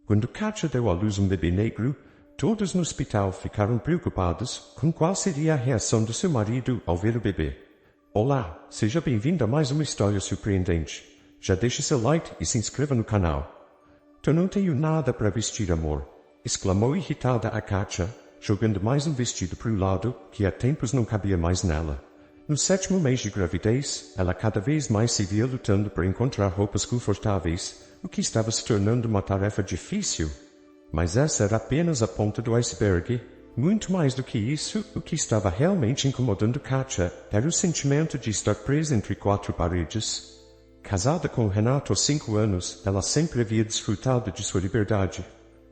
Quando Kátia deu à luz um bebê negro, todos no hospital ficaram preocupados com qual seria a reação do seu marido ao ver o bebê. Olá, seja bem-vindo a mais uma história surpreendente. Já deixe seu like e se inscreva no canal. Eu não tenho nada para vestir, amor, exclamou irritada a Kátia, jogando mais um vestido para o lado que há tempos não cabia mais nela. No 7º mês de gravidez, ela cada vez mais se via lutando para encontrar roupas confortáveis, o que estava se tornando uma tarefa difícil. Mas essa era apenas a ponta do iceberg. Muito mais do que isso, o que estava realmente incomodando Kátia era o sentimento de estar presa entre 4 paredes. Casada com Renato há 5 anos, ela sempre havia desfrutado de sua liberdade.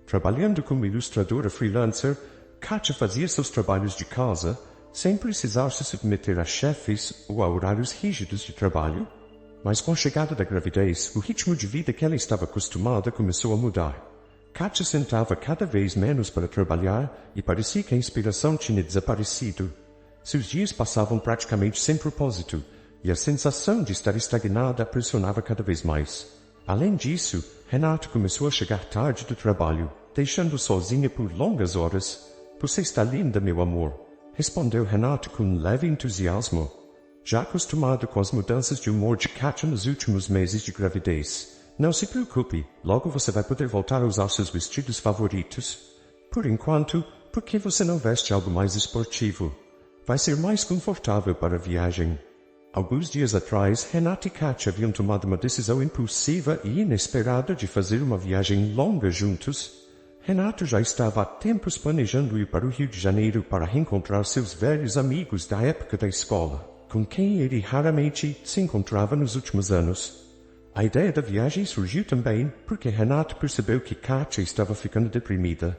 Trabalhando como ilustradora freelancer, Kátia fazia seus trabalhos de casa, sem precisar se submeter a chefes ou a horários rígidos de trabalho. Mas com a chegada da gravidez, o ritmo de vida que ela estava acostumada começou a mudar. Kátia sentava cada vez menos para trabalhar e parecia que a inspiração tinha desaparecido. Seus dias passavam praticamente sem propósito, e a sensação de estar estagnada a pressionava cada vez mais. Além disso, Renato começou a chegar tarde do trabalho, deixando sozinha por longas horas. Você está linda, meu amor, respondeu Renato com um leve entusiasmo. Já acostumado com as mudanças de humor de Kátia nos últimos meses de gravidez, não se preocupe, logo você vai poder voltar a usar seus vestidos favoritos. Por enquanto, por que você não veste algo mais esportivo? Vai ser mais confortável para a viagem. Alguns dias atrás, Renato e Kátia haviam tomado uma decisão impulsiva e inesperada de fazer uma viagem longa juntos. Renato já estava há tempos planejando ir para o Rio de Janeiro para reencontrar seus velhos amigos da época da escola, com quem ele raramente se encontrava nos últimos anos. A ideia da viagem surgiu também porque Renato percebeu que Kátia estava ficando deprimida.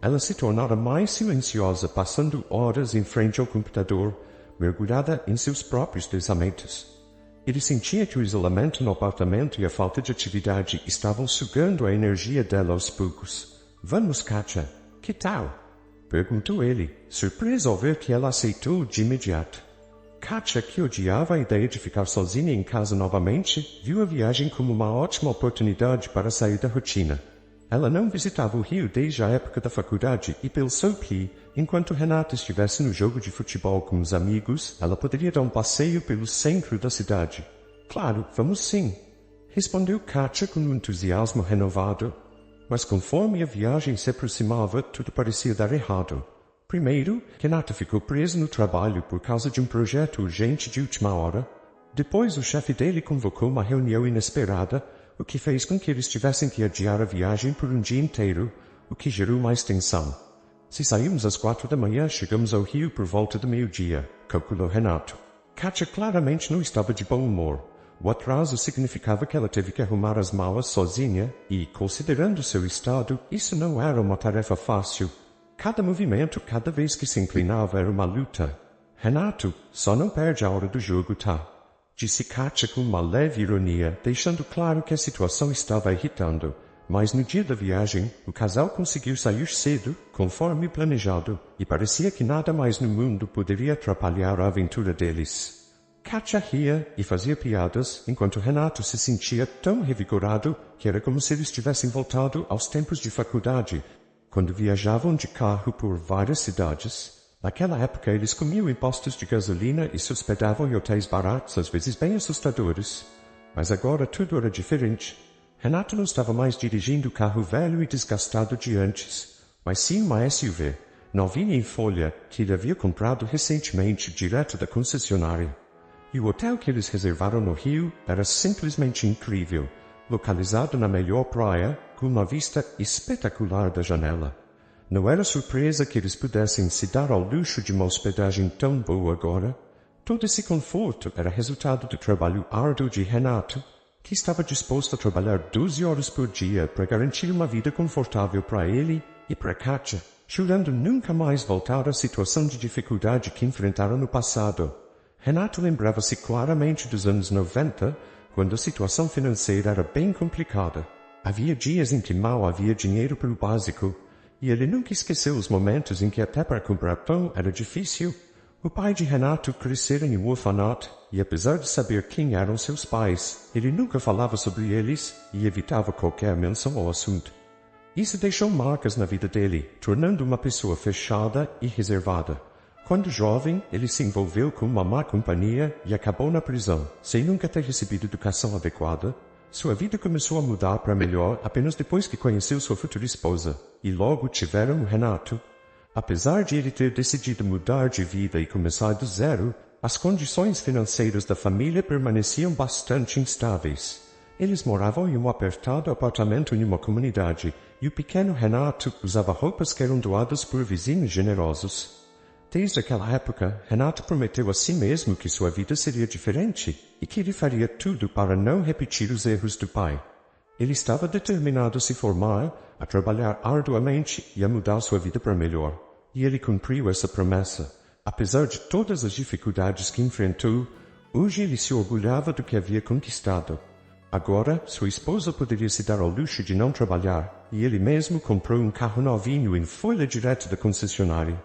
Ela se tornara mais silenciosa, passando horas em frente ao computador, mergulhada em seus próprios pensamentos. Ele sentia que o isolamento no apartamento e a falta de atividade estavam sugando a energia dela aos poucos. Vamos, Kátia, que tal? Perguntou ele, surpreso ao ver que ela aceitou de imediato. Kátia, que odiava a ideia de ficar sozinha em casa novamente, viu a viagem como uma ótima oportunidade para sair da rotina. Ela não visitava o Rio desde a época da faculdade e pensou que, enquanto Renato estivesse no jogo de futebol com os amigos, ela poderia dar um passeio pelo centro da cidade. Claro, vamos sim, respondeu Kátia com um entusiasmo renovado. Mas conforme a viagem se aproximava, tudo parecia dar errado. Primeiro, Renato ficou preso no trabalho por causa de um projeto urgente de última hora. Depois, o chefe dele convocou uma reunião inesperada, o que fez com que eles tivessem que adiar a viagem por um dia inteiro, o que gerou mais tensão. Se saímos às 4 da manhã, chegamos ao Rio por volta do meio-dia, calculou Renato. Kátia claramente não estava de bom humor. O atraso significava que ela teve que arrumar as malas sozinha e, considerando seu estado, isso não era uma tarefa fácil. Cada movimento, cada vez que se inclinava, era uma luta. Renato, só não perde a hora do jogo, tá? Disse Kátia com uma leve ironia, deixando claro que a situação estava irritando. Mas no dia da viagem, o casal conseguiu sair cedo, conforme planejado, e parecia que nada mais no mundo poderia atrapalhar a aventura deles. Kátia ria e fazia piadas, enquanto Renato se sentia tão revigorado que era como se eles tivessem voltado aos tempos de faculdade, quando viajavam de carro por várias cidades. Naquela época eles comiam em postos de gasolina e se hospedavam em hotéis baratos, às vezes bem assustadores. Mas agora tudo era diferente. Renato não estava mais dirigindo o carro velho e desgastado de antes, mas sim uma SUV, novinha em folha, que ele havia comprado recentemente direto da concessionária. E o hotel que eles reservaram no Rio era simplesmente incrível, localizado na melhor praia, com uma vista espetacular da janela. Não era surpresa que eles pudessem se dar ao luxo de uma hospedagem tão boa agora. Todo esse conforto era resultado do trabalho árduo de Renato, que estava disposto a trabalhar 12 horas por dia para garantir uma vida confortável para ele e para Kátia, jurando nunca mais voltar à situação de dificuldade que enfrentaram no passado. Renato lembrava-se claramente dos anos 90, quando a situação financeira era bem complicada. Havia dias em que mal havia dinheiro para o básico, e ele nunca esqueceu os momentos em que até para comprar pão era difícil. O pai de Renato crescera em um orfanato, e apesar de saber quem eram seus pais, ele nunca falava sobre eles e evitava qualquer menção ao assunto. Isso deixou marcas na vida dele, tornando uma pessoa fechada e reservada. Quando jovem, ele se envolveu com uma má companhia e acabou na prisão, sem nunca ter recebido educação adequada. Sua vida começou a mudar para melhor apenas depois que conheceu sua futura esposa, e logo tiveram Renato. Apesar de ele ter decidido mudar de vida e começar do zero, as condições financeiras da família permaneciam bastante instáveis. Eles moravam em um apertado apartamento em uma comunidade, e o pequeno Renato usava roupas que eram doadas por vizinhos generosos. Desde aquela época, Renato prometeu a si mesmo que sua vida seria diferente e que ele faria tudo para não repetir os erros do pai. Ele estava determinado a se formar, a trabalhar arduamente e a mudar sua vida para melhor. E ele cumpriu essa promessa. Apesar de todas as dificuldades que enfrentou, hoje ele se orgulhava do que havia conquistado. Agora, sua esposa poderia se dar ao luxo de não trabalhar, e ele mesmo comprou um carro novinho em folha direto da concessionária.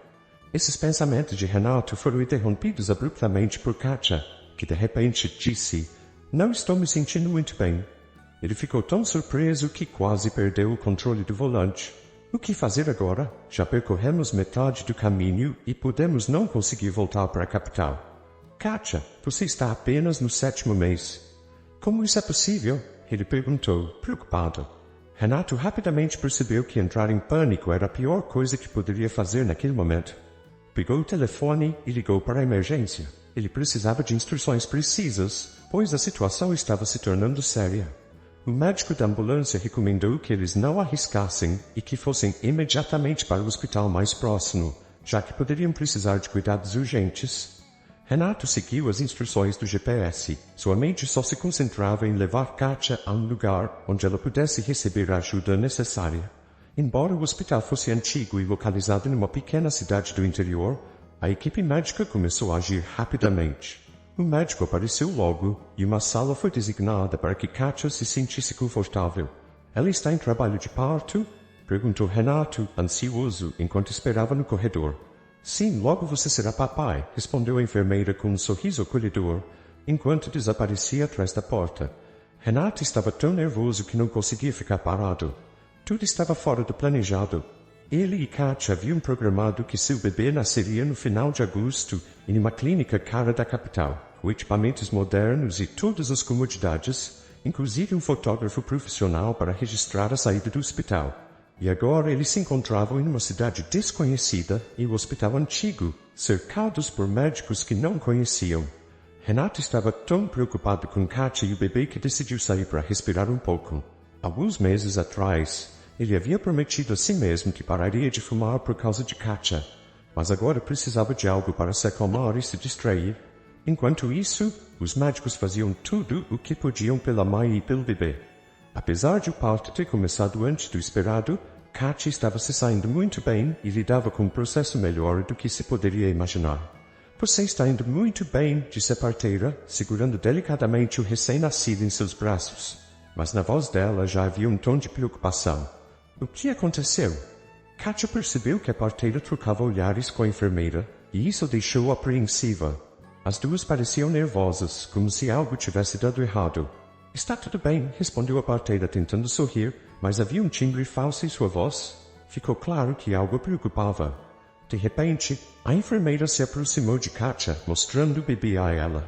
Esses pensamentos de Renato foram interrompidos abruptamente por Katia, que de repente disse: "Não estou me sentindo muito bem." Ele ficou tão surpreso que quase perdeu o controle do volante. O que fazer agora? Já percorremos metade do caminho e podemos não conseguir voltar para a capital. Katia, você está apenas no 7º mês. Como isso é possível? Ele perguntou, preocupado. Renato rapidamente percebeu que entrar em pânico era a pior coisa que poderia fazer naquele momento. Pegou o telefone e ligou para a emergência. Ele precisava de instruções precisas, pois a situação estava se tornando séria. O médico da ambulância recomendou que eles não arriscassem e que fossem imediatamente para o hospital mais próximo, já que poderiam precisar de cuidados urgentes. Renato seguiu as instruções do GPS. Sua mente só se concentrava em levar Katia a um lugar onde ela pudesse receber a ajuda necessária. Embora o hospital fosse antigo e localizado numa pequena cidade do interior, a equipe médica começou a agir rapidamente. O médico apareceu logo e uma sala foi designada para que Katia se sentisse confortável. "Ela está em trabalho de parto?" perguntou Renato, ansioso, enquanto esperava no corredor. "Sim, logo você será papai", respondeu a enfermeira com um sorriso acolhedor, enquanto desaparecia atrás da porta. Renato estava tão nervoso que não conseguia ficar parado. Tudo estava fora do planejado. Ele e Katia haviam programado que seu bebê nasceria no final de agosto em uma clínica cara da capital, com equipamentos modernos e todas as comodidades, inclusive um fotógrafo profissional para registrar a saída do hospital. E agora eles se encontravam em uma cidade desconhecida e um hospital antigo, cercados por médicos que não conheciam. Renato estava tão preocupado com Katia e o bebê que decidiu sair para respirar um pouco. Alguns meses atrás, ele havia prometido a si mesmo que pararia de fumar por causa de Katia, mas agora precisava de algo para se acalmar e se distrair. Enquanto isso, os médicos faziam tudo o que podiam pela mãe e pelo bebê. Apesar de o parto ter começado antes do esperado, Katia estava se saindo muito bem e lidava com um processo melhor do que se poderia imaginar. "Você está indo muito bem", disse a parteira, segurando delicadamente o recém-nascido em seus braços. Mas na voz dela já havia um tom de preocupação. O que aconteceu? Katia percebeu que a parteira trocava olhares com a enfermeira, e isso deixou-a apreensiva. As duas pareciam nervosas, como se algo tivesse dado errado. "Está tudo bem", respondeu a parteira tentando sorrir, mas havia um timbre falso em sua voz. Ficou claro que algo a preocupava. De repente, a enfermeira se aproximou de Katia, mostrando o bebê a ela.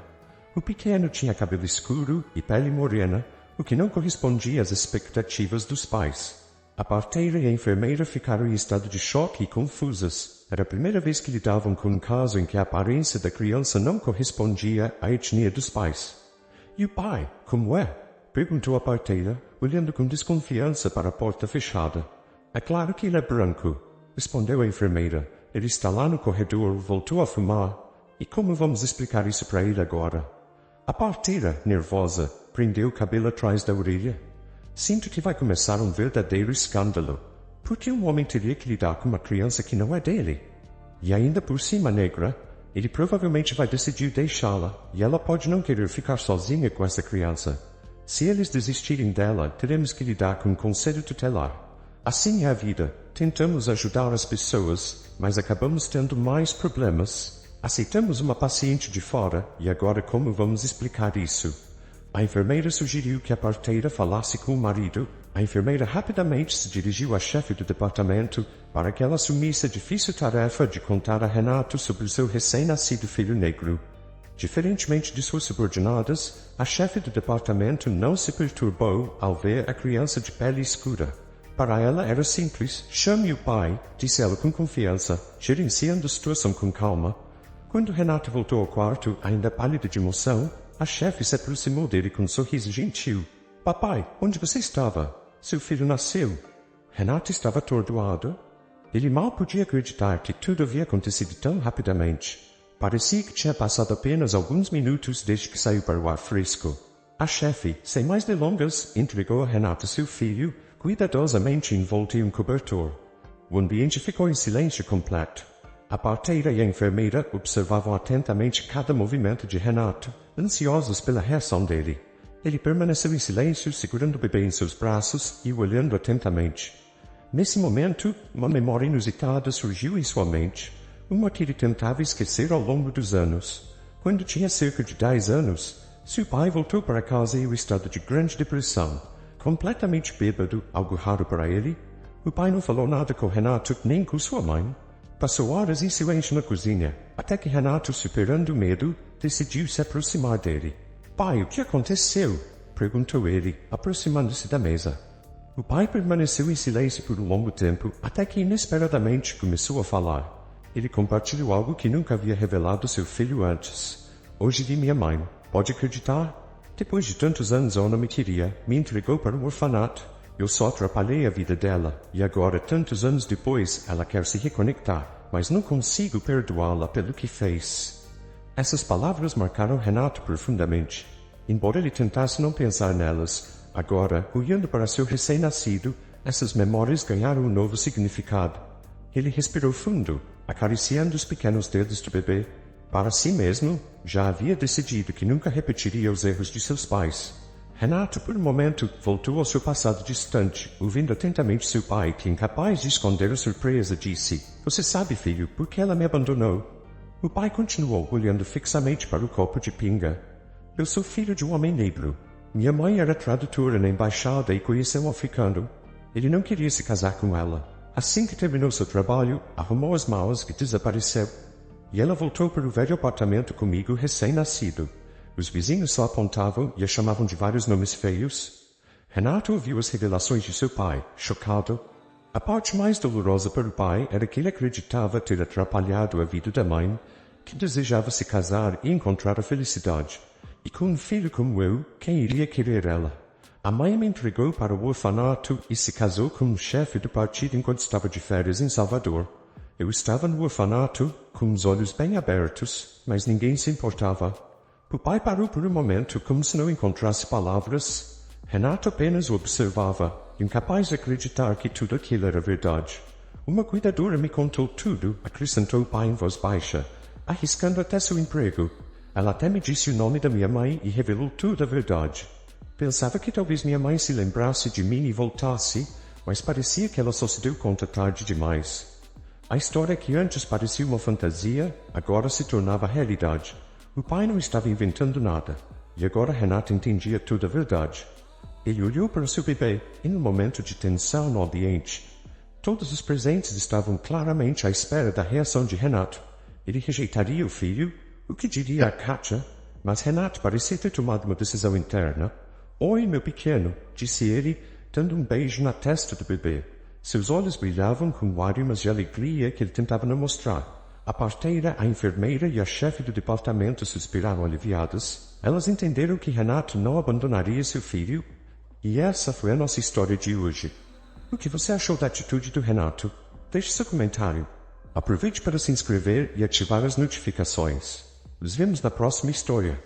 O pequeno tinha cabelo escuro e pele morena, o que não correspondia às expectativas dos pais. A parteira e a enfermeira ficaram em estado de choque e confusas. Era a primeira vez que lidavam com um caso em que a aparência da criança não correspondia à etnia dos pais. "E o pai, como é?" perguntou a parteira, olhando com desconfiança para a porta fechada. "É claro que ele é branco", respondeu a enfermeira. "Ele está lá no corredor, voltou a fumar. E como vamos explicar isso para ele agora?" A parteira, nervosa, prendeu o cabelo atrás da orelha. "Sinto que vai começar um verdadeiro escândalo. Por que um homem teria que lidar com uma criança que não é dele? E ainda por cima negra, ele provavelmente vai decidir deixá-la, e ela pode não querer ficar sozinha com essa criança. Se eles desistirem dela, teremos que lidar com um conselho tutelar. Assim é a vida. Tentamos ajudar as pessoas, mas acabamos tendo mais problemas. Aceitamos uma paciente de fora, e agora como vamos explicar isso?" A enfermeira sugeriu que a parteira falasse com o marido. A enfermeira rapidamente se dirigiu à chefe do departamento para que ela assumisse a difícil tarefa de contar a Renato sobre o seu recém-nascido filho negro. Diferentemente de suas subordinadas, a chefe do departamento não se perturbou ao ver a criança de pele escura. Para ela era simples. Chame o pai, disse ela com confiança, gerenciando a situação com calma. Quando Renato voltou ao quarto, ainda pálido de emoção, a chefe se aproximou dele com um sorriso gentil. Papai, onde você estava? Seu filho nasceu. Renato estava atordoado. Ele mal podia acreditar que tudo havia acontecido tão rapidamente. Parecia que tinha passado apenas alguns minutos desde que saiu para o ar fresco. A chefe, sem mais delongas, entregou a Renato seu filho, cuidadosamente envolto em um cobertor. O ambiente ficou em silêncio completo. A parteira e a enfermeira observavam atentamente cada movimento de Renato, ansiosos pela reação dele. Ele permaneceu em silêncio, segurando o bebê em seus braços e o olhando atentamente. Nesse momento, uma memória inusitada surgiu em sua mente, uma que ele tentava esquecer ao longo dos anos. Quando tinha cerca de 10 anos, seu pai voltou para casa em um estado de grande depressão, completamente bêbado, algo raro para ele. O pai não falou nada com Renato nem com sua mãe. Passou horas em silêncio na cozinha, até que Renato, superando o medo, decidiu se aproximar dele. Pai, o que aconteceu? Perguntou ele, aproximando-se da mesa. O pai permaneceu em silêncio por um longo tempo, até que inesperadamente começou a falar. Ele compartilhou algo que nunca havia revelado ao seu filho antes. Hoje vi minha mãe. Pode acreditar? Depois de tantos anos ela não me queria, me entregou para o orfanato. Eu só atrapalhei a vida dela, e agora, tantos anos depois, ela quer se reconectar, mas não consigo perdoá-la pelo que fez. Essas palavras marcaram Renato profundamente. Embora ele tentasse não pensar nelas, agora, olhando para seu recém-nascido, essas memórias ganharam um novo significado. Ele respirou fundo, acariciando os pequenos dedos do bebê. Para si mesmo, já havia decidido que nunca repetiria os erros de seus pais. Renato, por um momento, voltou ao seu passado distante, ouvindo atentamente seu pai, que, incapaz de esconder a surpresa, disse: Você sabe, filho, por que ela me abandonou? O pai continuou, olhando fixamente para o copo de pinga. Eu sou filho de um homem negro. Minha mãe era tradutora na embaixada e conheceu um africano. Ele não queria se casar com ela. Assim que terminou seu trabalho, arrumou as malas e desapareceu. E ela voltou para o velho apartamento comigo recém-nascido. Os vizinhos só apontavam e a chamavam de vários nomes feios. Renato ouviu as revelações de seu pai, chocado. A parte mais dolorosa para o pai era que ele acreditava ter atrapalhado a vida da mãe, que desejava se casar e encontrar a felicidade. E com um filho como eu, quem iria querer ela? A mãe me entregou para o orfanato e se casou com o chefe do partido enquanto estava de férias em Salvador. Eu estava no orfanato, com os olhos bem abertos, mas ninguém se importava. O pai parou por um momento, como se não encontrasse palavras. Renato apenas o observava, incapaz de acreditar que tudo aquilo era verdade. Uma cuidadora me contou tudo, acrescentou o pai em voz baixa, arriscando até seu emprego. Ela até me disse o nome da minha mãe e revelou tudo a verdade. Pensava que talvez minha mãe se lembrasse de mim e voltasse, mas parecia que ela só se deu conta tarde demais. A história que antes parecia uma fantasia, agora se tornava realidade. O pai não estava inventando nada, e agora Renato entendia toda a verdade. Ele olhou para seu bebê, em um momento de tensão no ambiente. Todos os presentes estavam claramente à espera da reação de Renato. Ele rejeitaria o filho? O que diria a Kátia? Mas Renato parecia ter tomado uma decisão interna. Oi, meu pequeno, disse ele, dando um beijo na testa do bebê. Seus olhos brilhavam com lágrimas de alegria que ele tentava não mostrar. A parteira, a enfermeira e a chefe do departamento suspiraram aliviadas. Elas entenderam que Renato não abandonaria seu filho. E essa foi a nossa história de hoje. O que você achou da atitude do Renato? Deixe seu comentário. Aproveite para se inscrever e ativar as notificações. Nos vemos na próxima história.